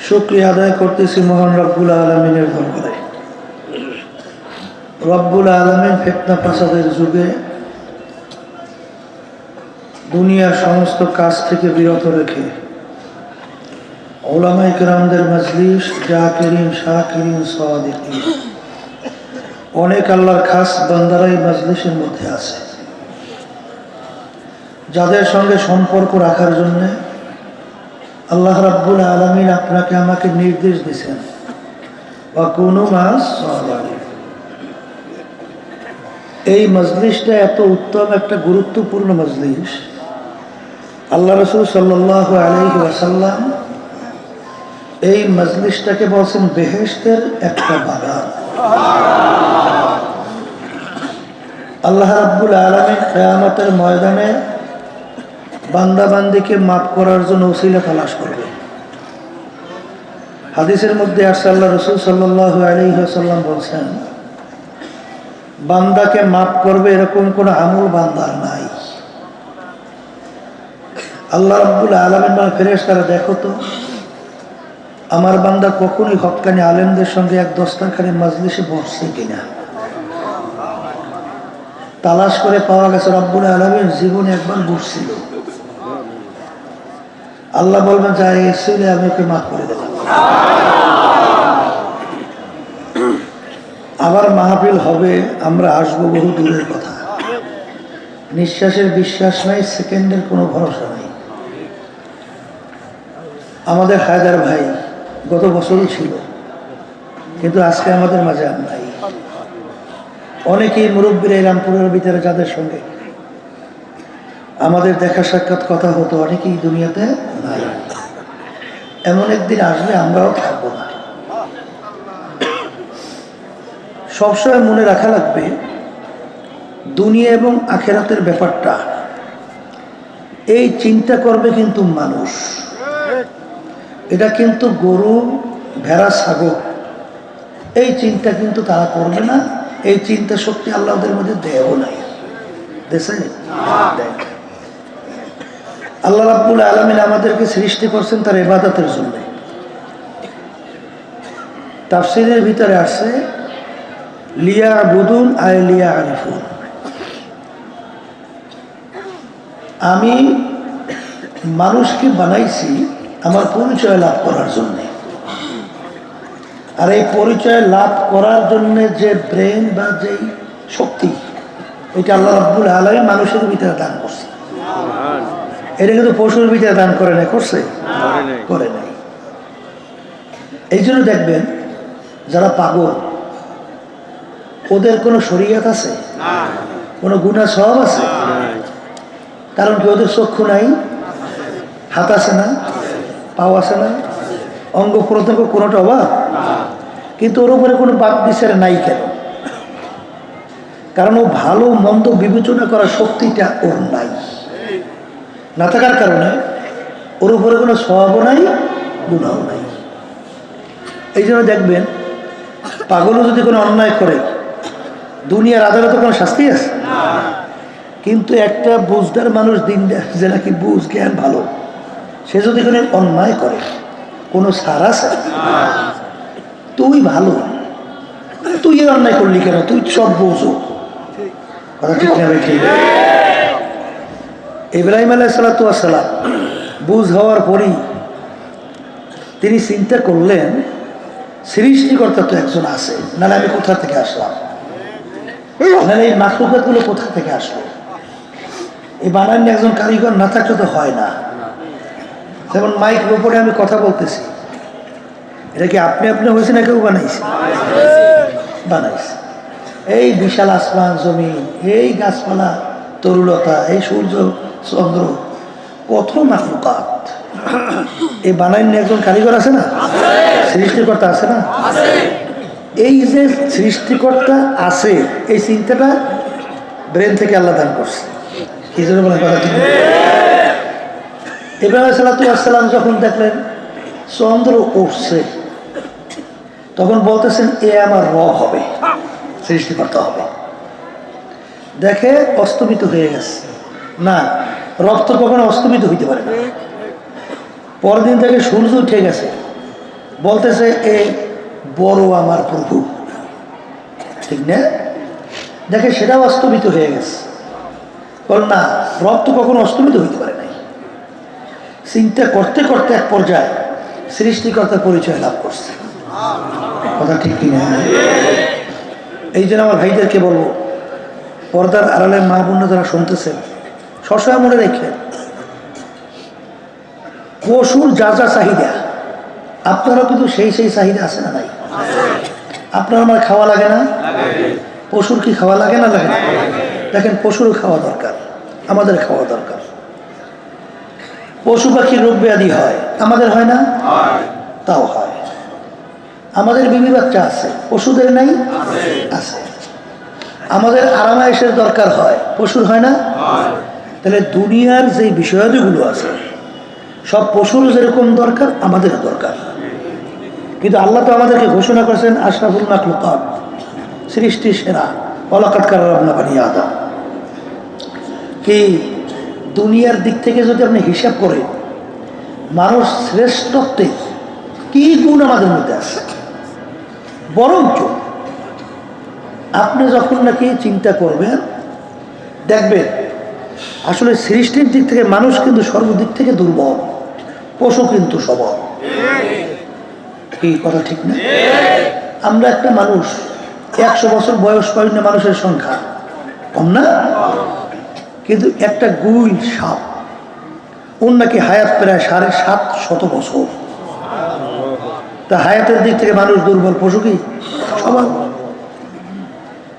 শুকরিয়া আদায় করতেছি মহান রব্বুল আলামিনের দরবারে। রব্বুল আলামিন ফিতনা ফাসাদের যুগে দুনিয়ার সমস্ত কাজ থেকে বিরত রেখে উলামায়ে কেরামদের মজলিস, জাকিরিন, শাকিরিন, সাদিকিন, অনেক আল্লাহর খাস বান্দারাই মজলিসের মধ্যে আছে, যাদের সঙ্গে সম্পর্ক রাখার জন্য আল্লাহ রাব্বুল আলামিন আপনাকে আমাকে নির্দেশ দিয়েছেন, ওয়াকুনু মাস সালিহিন। এই মজলিসটা এত উত্তম একটা গুরুত্বপূর্ণ মজলিস। আল্লাহ রাসূল সাল্লাল্লাহু আলাইহি ওয়াসাল্লাম এই মজলিসটাকে বলছেন বেহেশতের একটা বাগান। আল্লাহ রাব্বুল আলামিন কিয়ামতের ময়দানে বান্দা বান্দিকে মাফ করার জন্য ওসিলা তালাশ করবে। হাদিসের মধ্যে আসছে, আল্লাহ রাসূল সাল্লাল্লাহু আলাইহি ওয়াসাল্লাম বলছেন, বান্দাকে মাফ করবে এরকম কোন আমল বান্দার নাই। আল্লাহ রাব্বুল আলামিন বলেন, ফেরেশতারা দেখো তো আমার বান্দা কখনোই হক্কানি আলেমদের সঙ্গে এক দস্তারখানি মজলিসে বসছে কিনা। তালাশ করে পাওয়া গেছে রব্বুল আলামিন জীবনে একবার বসছিল। আল্লাহ বলবেন, যাই এসেছিল আমি ওকে মাফ করে দিলাম। আবার মাহফিল হবে, আমরা আসবো, বহু দূরের কথা। নিঃশ্বাসের বিশ্বাস নাই, সেকেন্ডের কোনো ভরসা নাই। আমাদের হায়দার ভাই গত বছরও ছিল, কিন্তু আজকে আমাদের মাঝে আর নাই। অনেকেই মুরব্বীরা রামপুরের ভিতরে যাদের সঙ্গে আমাদের দেখা সাক্ষাৎ কথা হতো, অনেকেই দুনিয়াতে নাই। এমন একদিন আসবে আমরাও থাকবো না। সবসময় মনে রাখা লাগবে দুনিয়া এবং আখেরাতের ব্যাপারটা। এই চিন্তা করবে কিন্তু মানুষ, এটা কিন্তু গরু, ভেড়া, ছাগল, এই চিন্তা কিন্তু তারা করবে না। এই চিন্তা শক্তি আল্লাহ ওদের মধ্যে দেও নাই, দেশে দেখ। আল্লাহ রাব্বুল আলামিন আমাদেরকে সৃষ্টি করছেন তার ইবাদতের জন্য। তাফসীরের ভিতরে আসছে লিয়াবুদুন আই লিয়ারিফুন। আমি মানুষকে বানাইছি আমার পরিচয় লাভ করার জন্য। আর এই পরিচয় লাভ করার জন্য যে ব্রেন বা যেই শক্তি, এটা আল্লাহ রাব্বুল আলামিন মানুষের ভিতরে দান করছে। এটা কিন্তু পশুর ভিতরে দান করে নাই, করছে? করে নাই। এই জন্য দেখবেন যারা পাগল, ওদের কোনো শরীয়ত আছে? কোনো গুনাহ সওয়াব আছে? কারণ কি ওদের চক্ষু নাই, হাত আছে না, পাও আছে না, অঙ্গ প্রত্যঙ্গ কোনোটা অভাব, কিন্তু ওর উপরে কোনো বাদ বিচার নাই। কেন? কারণ ও ভালো মন্দ বিবেচনা করার শক্তিটা ওর নাই। না থাকার কারণে ওর উপরে কোনো সওয়াবও নাই, গুনাহও নাই। এই জন্য দেখবেন পাগলও যদি কোনো অন্যায় করে, দুনিয়ার আদালতে কোনো শাস্তি আছে? কিন্তু একটা বুঝদার মানুষ, দিন যে নাকি বুঝ জ্ঞান ভালো, সে যদি কোনো অন্যায় করে, কোনো সার আছে? তুই ভালো, তুই এর অন্যায় করলি কেন? তুই সব বোঝো। কথা ঠিক না? ঠিক। ইব্রাহিম আলাইহিস সালাম বুঝ হওয়ার পরই তিনি চিন্তা করলেন, সৃষ্টিকর্তা তো একজন আছে, নাহলে আমি কোথা থেকে আসলাম, নাহলে এই মাখলুকাতগুলো কোথা থেকে আসলো? এই বানান একজন কারিগর না থাকলে তো হয় না। যেমন মাইকের উপরে আমি কথা বলতেছি, এটা কি আপনি আপনি হয়েছে না কেউ বানাইছে? বানাইছে। এই বিশাল আসমান জমিন, এই গাছপালা, তরুলতা, এই সূর্য চন্দ্র, কত মাখলুকাত, এই বানাইনি একজন কারিগর আছে না? সৃষ্টিকর্তা আছে না? এই যে সৃষ্টিকর্তা আছে, এই চিন্তাটা ব্রেন থেকে আল্লাহ দান করছে। এই জন্য বলে কথা ঠিক। ইব্রাহিম আলাইহিস সালাম যখন দেখলেন চন্দ্র উঠছে, তখন বলতেছেন এ আমার রব হবে, সৃষ্টিকর্তা হবে। দেখে অস্তমিত হয়ে গেছে। না, রব তো কখনো অস্তমিত হইতে পারে না। পরদিন থেকে সূর্য উঠে গেছে, বলতেছে এ বড় আমার প্রভু, ঠিক না? দেখে সেটা বাস্তবিত হয়ে গেছে। কারণ না, রব তো কখনো অস্তমিত হইতে পারে নাই। চিন্তা করতে করতে এক পর্যায়ে সৃষ্টিকর্তার পরিচয় লাভ করছে। কথা ঠিক কিনা? এই জন্য আমার ভাইদেরকে বলবো, পর্দার আড়ালে মা বোনরা যারা শুনতেছেন, সবসময় মনে রেখে, পশুর যা যা চাহিদা আপনারও কিন্তু সেই সেই চাহিদা আছে না নাই? আপনার আমার খাওয়া লাগে না? পশুর কি খাওয়া লাগে না? লাগে না? দেখেন, পশুরও খাওয়া দরকার, আমাদের খাওয়া দরকার। পশু পাখির রোগ ব্যাধি হয়, আমাদের হয় না? তাও হয়। আমাদের বিবি বাচ্চা আছে, পশুদের নাই? আছে। আমাদের আরামায়েশের দরকার হয়, পশুর হয় না? তাহলে দুনিয়ার যে বিষয়াদিগুলো আছে সব পশুর যেরকম দরকার আমাদেরও দরকার। কিন্তু আল্লাহ তো আমাদেরকে ঘোষণা করেছেন আশরাফুল মাখলুকাত, সৃষ্টি সেরা, ওয়ালাকাদ কাররামনা বানি আদম। কি দুনিয়ার দিক থেকে যদি আপনি হিসাব করেন, মানুষ শ্রেষ্ঠত্বে কি গুণ আমাদের মধ্যে আছে? বরঞ্চ আপনি যখন নাকি চিন্তা করবেন, দেখবেন আসলে সৃষ্টির দিক থেকে মানুষ কিন্তু সর্বদিক থেকে দুর্বল, পশু কিন্তু সবল। কি কথা ঠিক না? আমরা একটা মানুষ 100 বছর বয়স পাই না, মানুষের সংখ্যা কম না? কিন্তু একটা গুইল সাপ, ওর নাকি হায়াত প্রায় 750 বছর। তা হায়াতের দিক থেকে মানুষ দুর্বল, পশু কি সবল?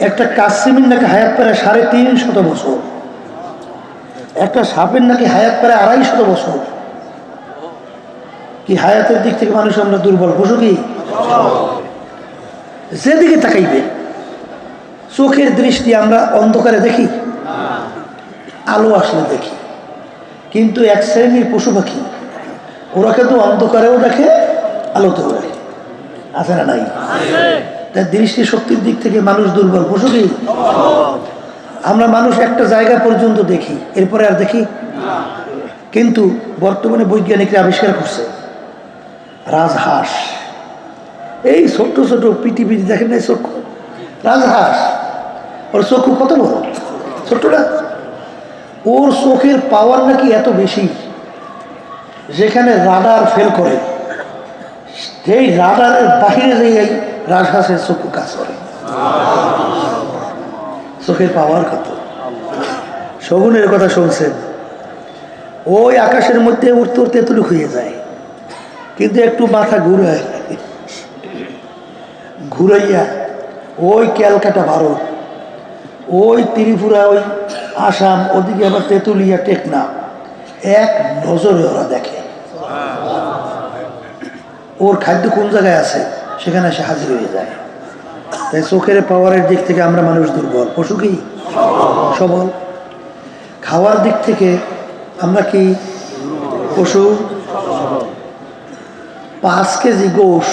একটা কাসিমের নাকি হায়াত প্রায় 350 বছর, একটা সাপের নাকি হায়াত প্রায় 250 বছর। কি হায়াতের দিক থেকে মানুষ আমরা দুর্বল, পশু কি? যেদিকে তাকাইবে, চোখের দৃষ্টি আমরা অন্ধকারে দেখি, আলো আসলে দেখি। কিন্তু এক শ্রেণীর পশু পাখি, ওরা কিন্তু অন্ধকারেও দেখে, আলোতেও দেখে, আছে না নাই? তার দৃষ্টি শক্তির দিক থেকে মানুষ দুর্বল, পশু কি? আমরা মানুষ একটা জায়গা পর্যন্ত দেখি, এরপরে আর দেখি। কিন্তু বর্তমানে বৈজ্ঞানিকরা আবিষ্কার করছে রাজহাঁস, এই ছোট্ট ছোট পিটি দেখেন না চক্ষু, রাজহাঁস, ওর চক্ষু কত বড়, ছোট্টটা। ওর চোখের পাওয়ার নাকি এত বেশি, যেখানে রাডার ফেল করে, সেই রাডারের বাহিরে যে এই রাজহাঁসের চক্ষু কাজ করে। চোখের পাওয়ার কত! শগুনের কথা শুনছেন, ওই আকাশের মধ্যে উঠতে উঠতে এতটুকু হয়ে যায়, কিন্তু একটু মাথা ঘুরাইয়া ওই ক্যালকাটা ভারত, ওই ত্রিপুরা, ওই আসাম, ওদিকে আবার তেঁতুলিয়া, টেকনাফ, এক নজরে ওরা দেখে ওর খাদ্য কোন জায়গায় আছে, সেখানে এসে হাজির হয়ে যায়। তাই চোখের পাওয়ারের দিক থেকে আমরা মানুষ দুর্বল, পশু কি সবল। খাওয়ার দিক থেকে আমরা কি পশু? 5 কেজি গোশ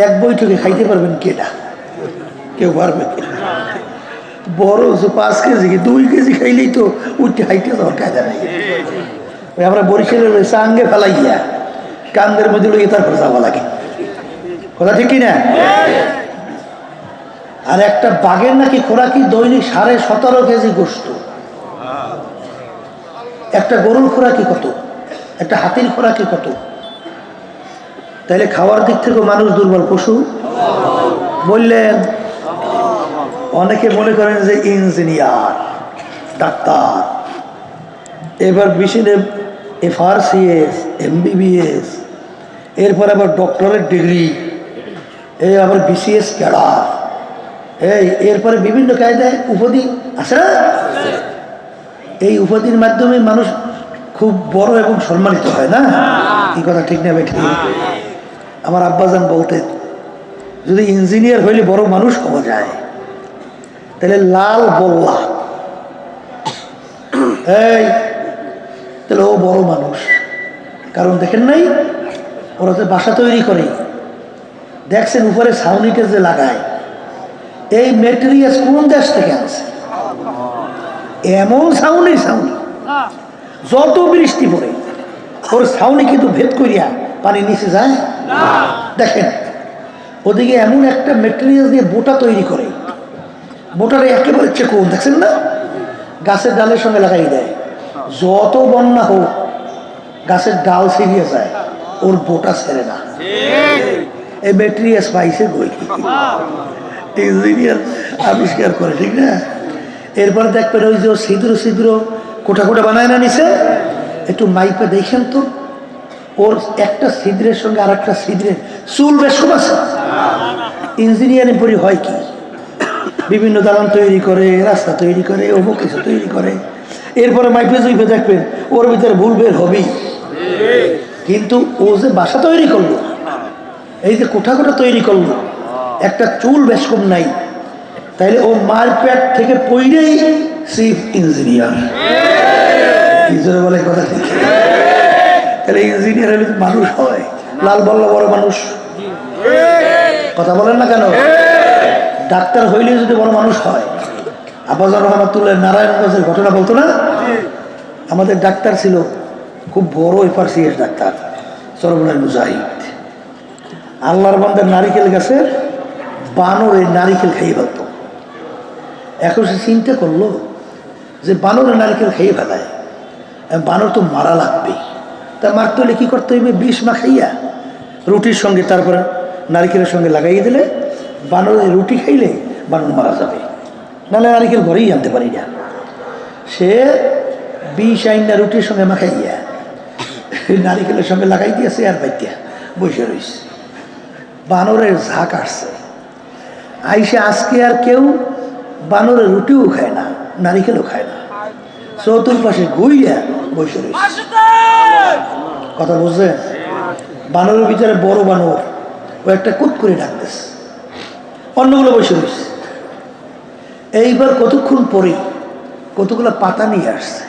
এক বৈঠকে খাইতে পারবেন কেটা? কেউ পারবে? বড় 5 কেজি কি 2 কেজি খাইলেই তো উঠে হাইটে যাওয়ার কায়দা নেই। আমরা বরিশালের চাঙ্গে ফেলাইয়া কান্দের মধ্যে লইয়ে তারপর যাওয়া লাগে, কথা ঠিক কিনা? আর একটা বাঘের নাকি খোরাকি দৈনিক 17.5 কেজি গোস্ত। একটা গরুর খোরাকি কত, একটা হাতির খোরাকি কত? তাইলে খাওয়ার দিক থেকেও মানুষ দুর্বল, পশু বললেন। অনেকে মনে করেন যে ইঞ্জিনিয়ার, ডাক্তার, এবার বিশেষ FRCS, MBBS, এরপর আবার ডক্টরেট ডিগ্রি, এই আবার BCS ক্যাডার, এরপরে বিভিন্ন কায়দায় উপাধি আছে না? এই উপাধির মাধ্যমে মানুষ খুব বড় এবং সম্মানিত হয় না? এই কথা ঠিক না বেঠিক? আমার আব্বাজান বলতেন, যদি ইঞ্জিনিয়ার হইলে বড় মানুষ হওয়া যায়, তাহলে লাল বল্লা, তাহলে ও বড় মানুষ। কারণ দেখেন নাই, ওরা যে বাসা তৈরি করে, দেখছেন উপরে ছাউনিটা যে লাগায়, এই মেটেরিয়াল কোন দেশ থেকে আছে? এমন ছাউনি, যত বৃষ্টি পড়ে ওর ছাউনি কিন্তু ভেদ করিয়া পানি নিচে যায়। দেখেন ওদিকে এমন একটা মেটেরিয়াল দিয়ে বোটা তৈরি করে, বোটারে একেবারে চেকুন, দেখছেন না, গাছের ডালের সঙ্গে লাগাই দেয়। যত বন্যা হোক গাছের ডাল ছিঁড়িয়ে যায়, ওর বোটা ছেড়ে না। এই মেটেরিয়াল পাইছে কই? ইঞ্জিনিয়ার আবিষ্কার করে, ঠিক না? এরপরে দেখবেন ওই যে ছিদ্র ছিদ্র কোটা কোটা বানায় না নিছে, একটু মাইপে দেখেন তো ওর একটা ছিদ্রের সঙ্গে আর একটা ছিদ্রের চুল বেশ খুব আছে। ইঞ্জিনিয়ারিং পড়ি হয় কি, বিভিন্ন দালান তৈরি করে, রাস্তা তৈরি করে, অমুক কিছু তৈরি করে, এরপরে মাইপে জুইপে দেখবেন ওর ভিতরে ভুল বের হবেই। কিন্তু ও যে বাসা তৈরি করলো, এই যে কোঠা কোঠা তৈরি করলো, একটা চুল বেশ কম নাই, তাইলে ও মার পেট থেকে পইরেই চিফ ইঞ্জিনিয়ার। বলে কথা ঠিক, তাহলে ইঞ্জিনিয়ার হলে মানুষ হয়, লাল বল্লা বড় মানুষ, কথা বলেন না কেন? ডাক্তার হইলে যদি বড় মানুষ হয়, আব্বাজান রহমাতুল্লাহ নারায়ণগঞ্জের ঘটনা বলতো না? আমাদের ডাক্তার ছিল খুব বড় এফআরসিএস ডাক্তার, সরবরাহ মুজাহিদ। আল্লাহর বান্দার নারিকেল গাছের বানরে নারিকেল খাইয়ে ফেলত। এখন সে চিন্তা করলো যে বানরে নারিকেল খাইয়ে ফেলায়, বানর তো মারা লাগবে, তা মারতে হলে কী করতে হইবে? বিষ মাখাইয়া রুটির সঙ্গে তারপরে নারিকেলের সঙ্গে লাগাইয়ে দিলে বানরের রুটি খাইলে বানর মারা যাবে, নাহলে নারিকেল ঘরেই আনতে পারি না। সে বিষ আইনা রুটির সঙ্গে মাখাইয়া নারিকেলের সঙ্গে লাগাই দিয়েছে, আর বাইতিয়া বসে রয়েছে। বানরের ঝাঁক আসছে, আইসে আজকে আর কেউ বানরের রুটিও খায় না, নারিকেলও খায় না, চতুর্পাশে ঘুইয়া বসে রয়েছে। কথা বুঝছেন? বানরের ভিতরে বড় বানর ও একটা কুত করে ডাকতেছে, অন্যগুলো বসে রয়েছে। এইবার কতক্ষণ পরে কতগুলো পাতা নিয়ে আসছে,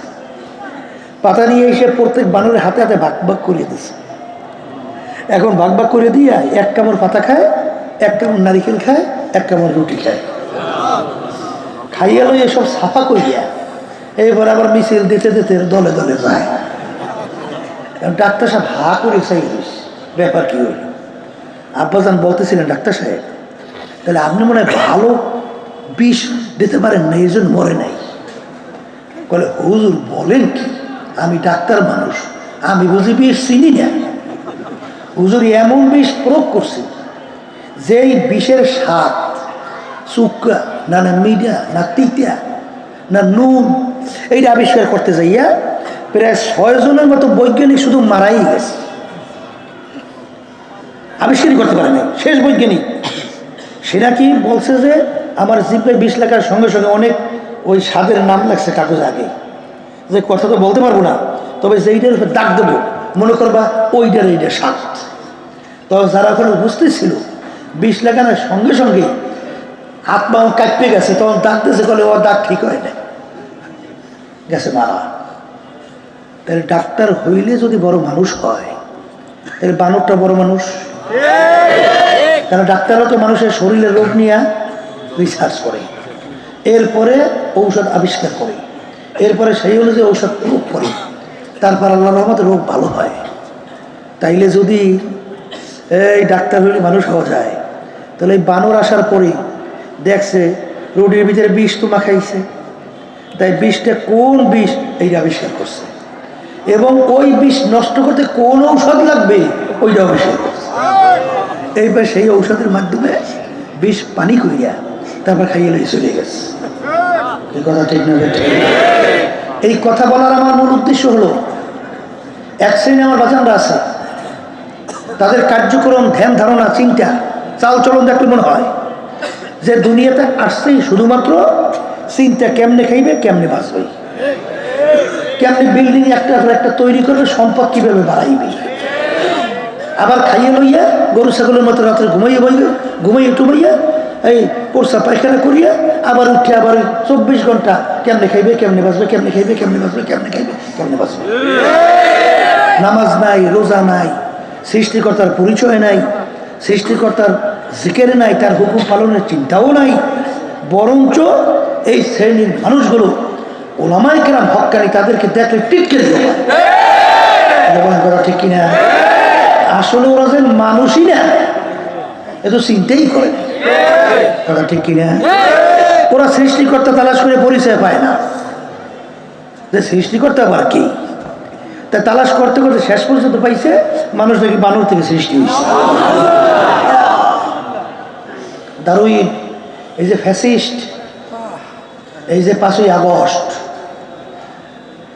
পাতা নিয়ে এসে প্রত্যেক বানরের হাতে হাতে ভাগ ভাগ করিয়ে দিচ্ছে। এখন ভাগ ভাগ করে দিয়া এক কামড় পাতা খায়, এক কামড় নারিকেল খায়, এক কামড় রুটি খায়। খাইয়া লইয়া সব সাফা করিয়া এইবার আবার মিছিল দিতে দিতে দলে দলে যায়। ডাক্তার সাহেব হা করে চাই ব্যাপার কি হইল? আব্বাজান বলতেছিলেন, ডাক্তার সাহেব তাহলে আপনি মনে হয় ভালো বিষ দিতে পারেন না, এই জন্য মরে নাই। বলে, হুজুর বলেন কি, আমি ডাক্তার মানুষ, আমি বুঝি বিষ চিনি না। হুজুর এমন বিষ প্রয়োগ করছি যেই বিষের স্বাদ চুক্কা না, না মিডা, না তিতা, না নুন, এইটা আবিষ্কার করতে যাইয়া প্রায় 6 জনের মতো বৈজ্ঞানিক শুধু মারাই গেছে, আবিষ্কারই করতে পারে নাই। শেষ বৈজ্ঞানিক সেটা কি বলছে যে আমার জিপে বিষ লেখার সঙ্গে সঙ্গে অনেক ওই স্বাদের নাম লাগছে কাগজ আগে, যে কথা তো বলতে পারবো না, তবে যেইটার উপর দাগ দেবো মনে করবা ওইটার এইটা স্বাদ। তবে যারা ওখানে উপস্থিত ছিল বিষ লাগানোর সঙ্গে সঙ্গে হাত পা কাঁপতে গেছে, তখন দাগ দিয়েছে, বলে ও দাগ ঠিক হয় না, গেছে মারা। তাহলে ডাক্তার হইলে যদি বড় মানুষ হয়, তাহলে বানরটা বড় মানুষ। কারণ ডাক্তাররা তো মানুষের শরীরের রোগ নিয়ে রিসার্চ করে, এরপরে ঔষধ আবিষ্কার করে, এরপরে সেই অনুযায়ী ঔষধ প্রয়োগ করে, তারপর আল্লাহর রহমতে রোগ ভালো হয়। তাইলে যদি এই ডাক্তার হইলে মানুষ হওয়া যায়, তাহলে এই বানর আসার পরে দেখছে রোডের ভিতরে বিষ তো মাখাইছে, তাই বিষটা কোন বিষ এইটা আবিষ্কার করছে, এবং ওই বিষ নষ্ট করতে কোন ঔষধ লাগবে ওইটা আবিষ্কার করছে। এইবার সেই ঔষধের মাধ্যমে বিষ পানি করিয়া তারপর খাইয়ে লইয়ে চলে গেছে। এই কথা ঠিক না? এই কথা বলার আমার মূল উদ্দেশ্য হলো, এক শ্রেণী আমার বাজানরা আছে, তাদের কার্যক্রম, ধ্যান ধারণা, চিন্তা, চাল চলন দেখলে মনে হয় যে দুনিয়াতে আসছেই শুধুমাত্র চিন্তা কেমনে খাইবে, কেমনে বাঁচবে, কেমনে বিল্ডিং একটা একটা তৈরি করবে, সম্পদ কিভাবে বাড়াইবে, আবার খাইয়ে লইয়া গরু ছাগলের মতো রাত্রে ঘুমাইয়ে বইবে, ঘুমাইয়ে টুমাইয়া এই পোষা পায়খানা করিয়া আবার উঠে আবার 24 ঘন্টা কেমনে খাইবে, কেমনে বাঁচবে, কেমনে খাইবে, কেমনে বাঁচবে, কেমনে খাইবে, কেমনে বাঁচবে। নামাজ নাই, রোজা নাই, সৃষ্টিকর্তার পরিচয় নাই, সৃষ্টিকর্তার জিকির নাই, তার হুকুম পালনের চিন্তাও নাই, বরঞ্চ এই শ্রেণীর মানুষগুলো ওলামায়ে কেরাম হক্কানি, তাদেরকে দেখলে টিটকে দিল। কথা ঠিক কিনা? আসলে ওরা যে মানুষই না, এ তো চিন্তাই করে না। কথা ঠিক কিনা? ওরা সৃষ্টিকর্তা তালাশ করে পরিচয় পায় না যে সৃষ্টিকর্তা আবার কি। তা তালাশ করতে করতে শেষ পর্যন্ত পাইছে মানুষ নাকি বানর থেকে সৃষ্টি হয়েছে। ডারউইন, এই যে ফ্যাসিস্ট, এই যে 5ই আগস্ট,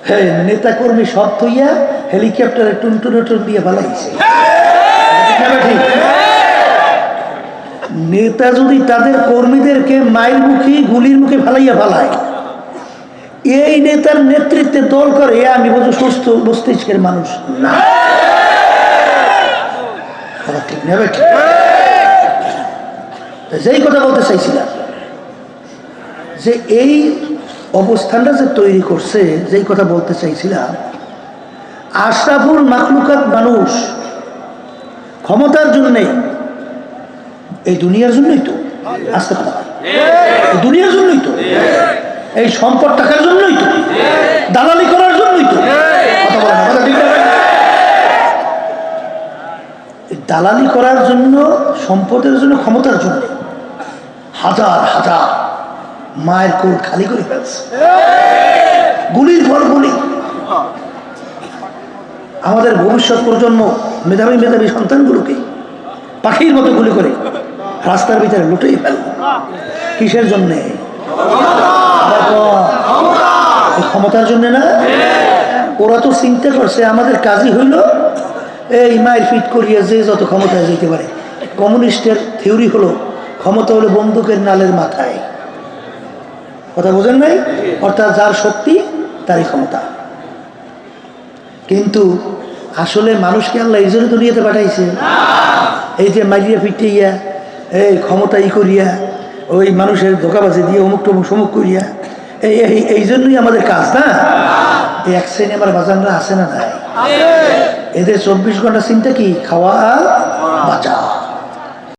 হ্যাঁ, নেতা কর্মী সব থইয়া হেলিকপ্টারে টুনটুনে টুন দিয়ে পালাইছে। ঠিক, নেতা যদি তাদের কর্মীদেরকে মাইল মুখী গুলির মুখে ফালাইয়া ফালায়, এই নেতার নেতৃত্বে দল করে, আমি বলছি সুস্থ মস্তিষ্কের মানুষ না। ঠিক নেবে? যেই কথা বলতে চাইছিলাম যে এই অবস্থানটা যে তৈরি করছে, যেই কথা বলতে চাইছিলাম, আশরাফুল মাখলুকাত মানুষ ক্ষমতার জন্যে, এই দুনিয়ার জন্যই তো আসতে কথা, এই দুনিয়ার জন্যই তো, এই সম্পদ টাকার জন্যই তো, দালালি করার জন্যই তো। কথা বলে না, কথা ঠিক না? দালালি করার জন্য, সম্পদের জন্য, ক্ষমতার জন্য হাজার হাজার মায়ের কোল খালি করে ফেলছে, গুলির পর গুলি। আমাদের ভবিষ্যৎ প্রজন্ম, মেধাবী মেধাবী সন্তানগুলোকে পাখির মতো গুলি করে রাস্তার ভিতরে লুটেই ফেল। কিসের জন্যে? ক্ষমতার জন্য না। ওরা তো চিন্তা করছে আমাদের কাজই হইল এই মায়ের ফিট করিয়া যে যত ক্ষমতায় যেতে পারে। কমিউনিস্টের থিওরি হলো ক্ষমতা হলো বন্দুকের নালের মাথায়। কথা বোঝেন নাই? অর্থাৎ যার শক্তি তারই ক্ষমতা। কিন্তু আসলে মানুষকে আল্লাহ এই জন্য দুনিয়াতে পাঠাইছে, এই যে মারিয়া পিটিয়া, এই ক্ষমতা করিয়া, ওই মানুষের ধোকাবাজি দিয়ে অমুক টমুক সমুক করিয়া, এই জন্যই আমাদের কাজ না। এই এক শ্রেণী আমার বাজানরা আছে না নাই? এদের 24 ঘন্টা চিন্তা কি? খাওয়া বাঁচা।